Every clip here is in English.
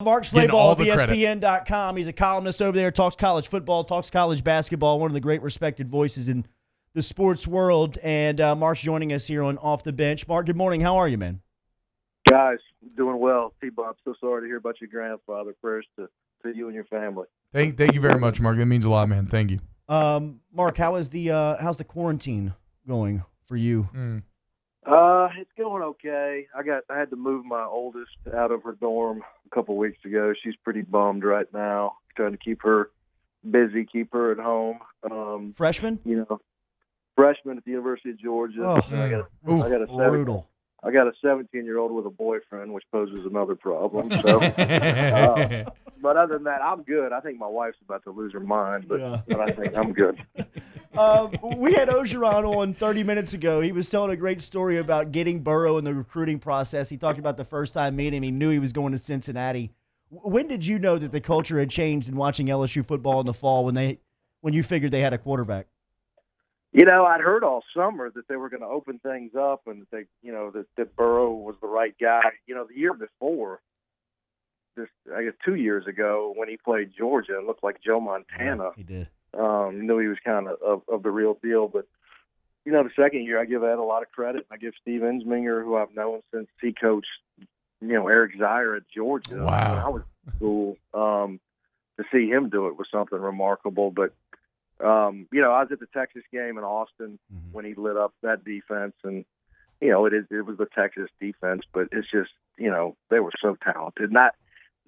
Mark Schlabach of ESPN.com. He's a columnist over there, talks college football, talks college basketball, one of the great respected voices in the sports world. And Mark's joining us here on Off the Bench. Mark, good morning. How are you, man? Guys, doing well. T-Bob, so sorry to hear about your grandfather. Prayers to you and your family. Thank you very much, Mark. That means a lot, man. Thank you. Mark, how's the quarantine going for you? It's going okay. I had to move my oldest out of her dorm a couple weeks ago. She's pretty bummed right now. Trying to keep her busy, keep her at home. Freshman? Freshman at the University of Georgia. Brutal. I got a 17-year-old with a boyfriend, which poses another problem. So, but other than that, I'm good. I think my wife's about to lose her mind, but I think I'm good. We had Ogeron on 30 minutes ago. He was telling a great story about getting Burrow in the recruiting process. He talked about the first time meeting him. He knew he was going to Cincinnati. When did you know that the culture had changed in watching LSU football in the fall when you figured they had a quarterback? I'd heard all summer that they were going to open things up and that that Burrow was the right guy. The year before, I guess 2 years ago when he played Georgia, it looked like Joe Montana. Yeah, he did. Knew he was kind of the real deal. But, the second year I give Ed a lot of credit. I give Steve Ensminger, who I've known since he coached, Eric Zier at Georgia. Wow. When I was in school. To see him do it was something remarkable. But, I was at the Texas game in Austin when he lit up that defense. And, it was the Texas defense. But it's just, they were so talented.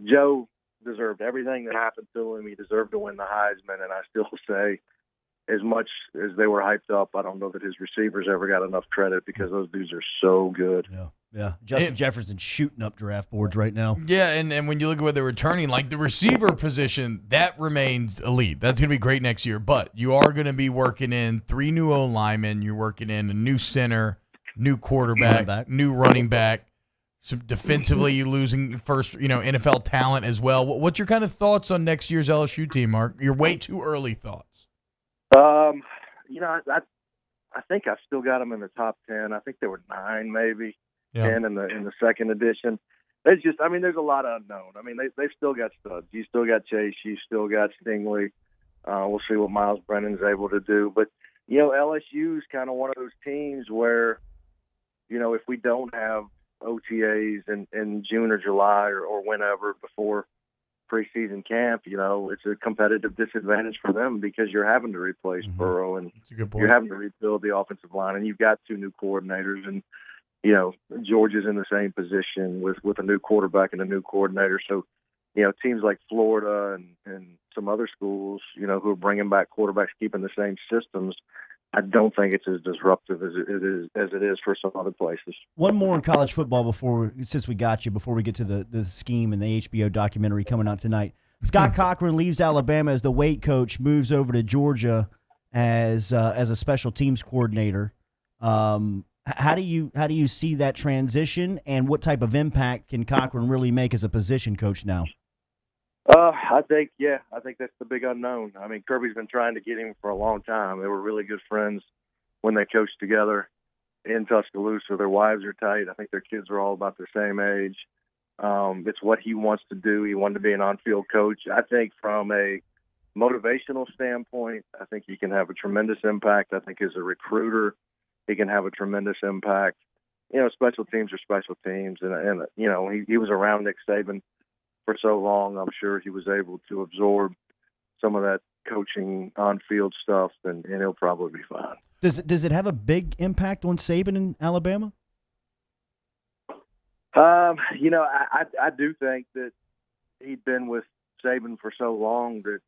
Joe deserved everything that happened to him. He deserved to win the Heisman, and I still say, as much as they were hyped up, I don't know that his receivers ever got enough credit because those dudes are so good. Yeah. Justin Jefferson shooting up draft boards right now. Yeah, and when you look at what they're returning, like the receiver position, that remains elite. That's going to be great next year. But you are going to be working in 3 new O-linemen. You're working in a new center, new quarterback, new running back. So defensively, you're losing first, NFL talent as well. What's your kind of thoughts on next year's LSU team, Mark? Your way too early thoughts. I think I've still got them in the top 10. I think there were 9, maybe 10 in the second edition. It's just, there's a lot of unknown. They've still got studs. You still got Chase. You still got Stingley. We'll see what Miles Brennan's able to do. But LSU is kind of one of those teams where, if we don't have OTAs in June or July or whenever before preseason camp, it's a competitive disadvantage for them because you're having to replace Burrow and you're having to rebuild the offensive line, and you've got 2 new coordinators, and Georgia's in the same position with a new quarterback and a new coordinator. So teams like Florida and some other schools who are bringing back quarterbacks, keeping the same systems, I don't think it's as disruptive as it is for some other places. One more in college football before we get to the scheme and the HBO documentary coming out tonight. Scott Cochran leaves Alabama as the Wade coach, moves over to Georgia as a special teams coordinator. How do you see that transition, and what type of impact can Cochran really make as a position coach now? I think that's the big unknown. Kirby's been trying to get him for a long time. They were really good friends when they coached together in Tuscaloosa. Their wives are tight. I think their kids are all about the same age. It's what he wants to do. He wanted to be an on-field coach. I think from a motivational standpoint, I think he can have a tremendous impact. I think as a recruiter, he can have a tremendous impact. Special teams are special teams. And he was around Nick Saban for so long. I'm sure he was able to absorb some of that coaching on-field stuff, and he'll probably be fine. Does it have a big impact on Saban in Alabama? I do think that he'd been with Saban for so long that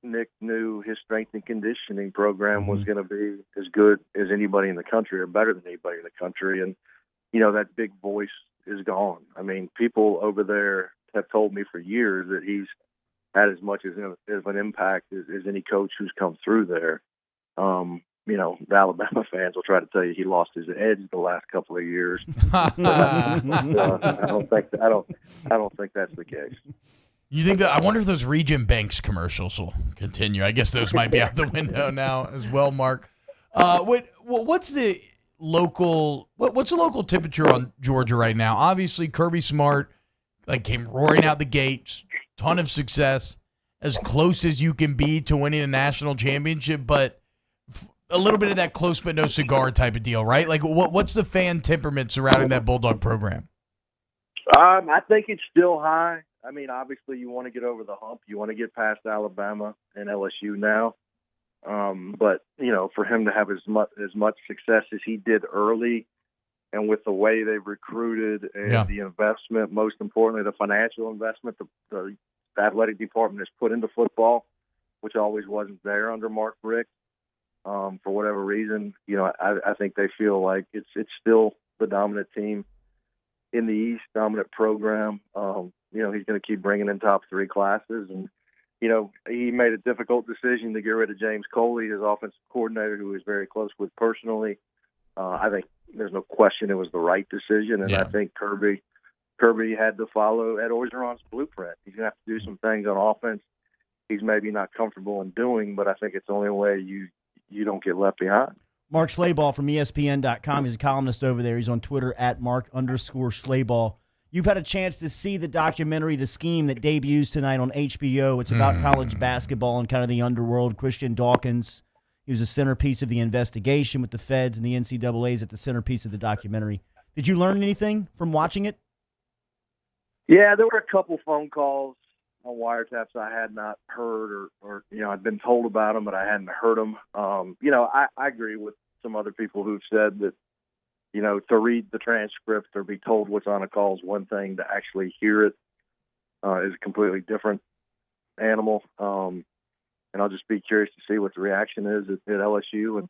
Nick knew his strength and conditioning program was going to be as good as anybody in the country, or better than anybody in the country. And, that big voice is gone. People over there have told me for years that he's had as much as an impact as any coach who's come through there. The Alabama fans will try to tell you he lost his edge the last couple of years. I don't think that's the case. You think that? I wonder if those Region Banks commercials will continue. I guess those might be out the window now as well, Mark. What's the local temperature on Georgia right now? Obviously, Kirby Smart like came roaring out the gates, ton of success, as close as you can be to winning a national championship, but a little bit of that close but no cigar type of deal, right? Like, what's the fan temperament surrounding that Bulldog program? I think it's still high. I mean, obviously, you want to get over the hump. You want to get past Alabama and LSU now. But for him to have as much success as he did early, and with the way they've recruited and the investment, most importantly, the financial investment the athletic department has put into football, which always wasn't there under Mark Richt. For whatever reason, I think they feel like it's still the dominant team in the East, dominant program. He's going to keep bringing in top 3 classes, and he made a difficult decision to get rid of James Coley, his offensive coordinator, who he's very close with personally. I think there's no question it was the right decision, and I think Kirby had to follow Ed Orgeron's blueprint. He's going to have to do some things on offense he's maybe not comfortable in doing, but I think it's the only way you don't get left behind. Mark Schlabach from ESPN.com. He's a columnist over there. He's on Twitter at Mark_Schlabach. You've had a chance to see the documentary, The Scheme, that debuts tonight on HBO. It's about college basketball and kind of the underworld. Christian Dawkins, he was a centerpiece of the investigation with the feds and the NCAAs at the centerpiece of the documentary. Did you learn anything from watching it? Yeah, there were a couple phone calls on wiretaps I had not heard or I'd been told about them, but I hadn't heard them. I agree with some other people who've said that, to read the transcript or be told what's on a call is one thing. To actually hear it is a completely different animal. And I'll just be curious to see what the reaction is at LSU and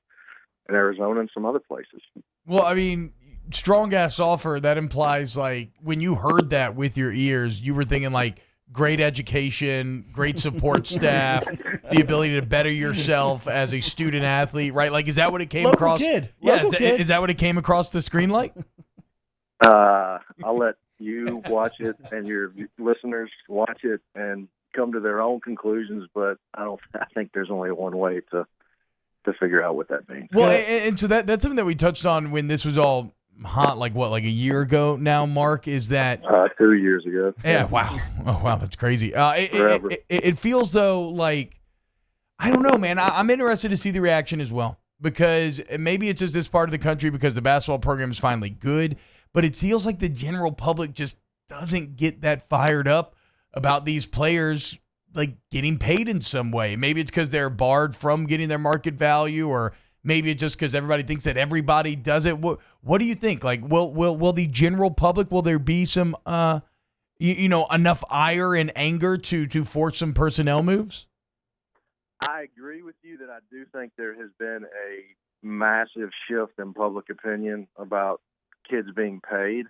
Arizona and some other places. Well, I mean, strong-ass offer, that implies, like, when you heard that with your ears, you were thinking, like, great education, great support staff, the ability to better yourself as a student athlete, right? Like, is that what it came across? Is that what it came across the screen like? I'll let you watch it and your listeners watch it and come to their own conclusions, but I think there's only one way to figure out what that means. Well, and so that's something that we touched on when this was all hot, like a year ago now, Mark, is that 2 years ago. Yeah, wow. Oh, wow, that's crazy. It feels though like, I don't know, man. I'm interested to see the reaction as well, because maybe it's just this part of the country because the basketball program is finally good, but it feels like the general public just doesn't get that fired up about these players like getting paid in some way. Maybe it's because they're barred from getting their market value, or maybe it's just because everybody thinks that everybody does it. What do you think? Like, will the general public, will there be some, enough ire and anger to force some personnel moves? I agree with you that I do think there has been a massive shift in public opinion about kids being paid,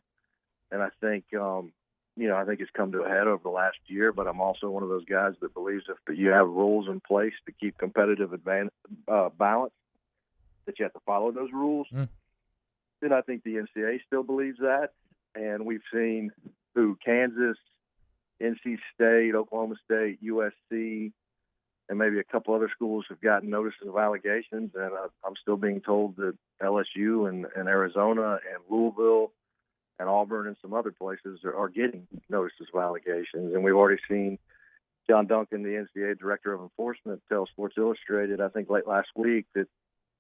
and I think I think it's come to a head over the last year. But I'm also one of those guys that believes if you have rules in place to keep competitive balance, that you have to follow those rules. And I think the NCAA still believes that. And we've seen Kansas, NC State, Oklahoma State, USC, and maybe a couple other schools have gotten notices of allegations. And I'm still being told that LSU and Arizona and Louisville and Auburn and some other places are getting notices of allegations. And we've already seen John Duncan, the NCAA Director of Enforcement, tell Sports Illustrated, I think late last week, that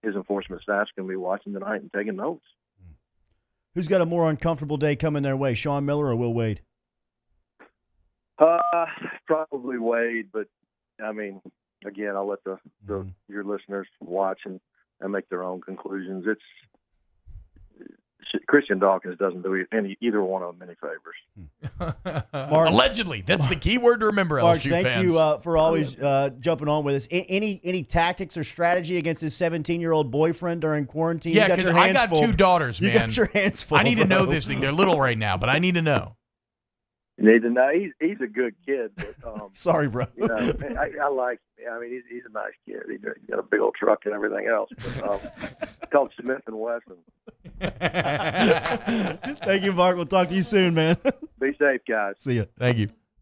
his enforcement staff's going to be watching tonight and taking notes. Who's got a more uncomfortable day coming their way, Sean Miller or Will Wade? Probably Wade, but I mean, again, I'll let your listeners watch and make their own conclusions. Christian Dawkins doesn't do either one of them any favors. Mark, allegedly, that's the key word to remember. Mark, LSU thank fans. you for always jumping on with us. Any tactics or strategy against his 17-year-old boyfriend during quarantine? Yeah, because I got two daughters, man. You got your hands full. I need to know this thing. They're little right now, but I need to know. You need to know. He's a good kid. But, sorry, bro. I like. I mean, he's a nice kid. He's got a big old truck and everything else. But, it's called Smith & Wesson. Thank you, Mark. We'll talk to you soon, man. Be safe, guys. See ya. Thank you.